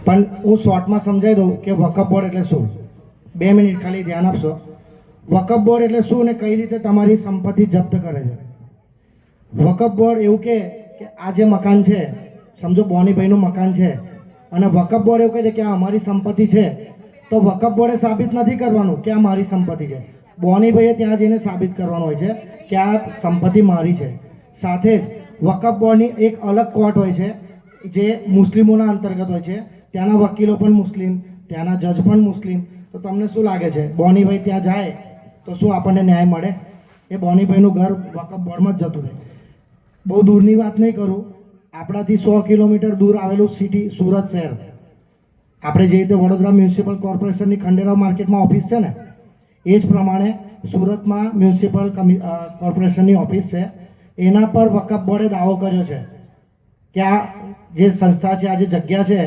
પણ હું શોર્ટમાં સમજાવી દઉં કે વકફ બોર્ડ એટલે શું. 2 મિનિટ ખાલી ધ્યાન આપશો. વકફ બોર્ડ એટલે શું ને કઈ રીતે તમારી સંપત્તિ જપ્ત કરે છે. વકફ બોર્ડ એવું કે આ જે મકાન છે, સમજો બોનીભાઈનું મકાન છે, અને વકફ બોર્ડ એવું કહે છે કે આ અમારી સંપત્તિ છે, તો વકફ બોર્ડે સાબિત નથી કરવાનું કે આ મારી સંપત્તિ છે. બોનીભાઈએ ત્યાં જઈને સાબિત કરવાનું હોય છે કે આ સંપત્તિ મારી છે. સાથે જ વકફ બોર્ડની એક અલગ કોર્ટ હોય છે જે મુસ્લિમોના અંતર્ગત હોય છે. ત્યાંના વકીલો પણ મુસ્લિમ, ત્યાંના જજ પણ મુસ્લિમ. તો તમને શું લાગે છે બોનીભાઈ ત્યાં જાય તો શું આપણને ન્યાય મળે? એ બોનીભાઈનું ઘર વકફ બોર્ડમાં જ જતું રહે. બહુ દૂરની વાત નહીં કરું, આપણાથી 100 કિલોમીટર દૂર આવેલું સિટી સુરત શહેર, આપણે જે રીતે વડોદરા મ્યુનિસિપલ કોર્પોરેશનની ખંડેરાવ માર્કેટમાં ઓફિસ છે ને, એ જ પ્રમાણે સુરતમાં મ્યુનિસિપલ કોર્પોરેશનની ઓફિસ છે. એના પર વકફ બોર્ડે દાવો કર્યો છે કે આ જે સંસ્થા છે, આ જે જગ્યા છે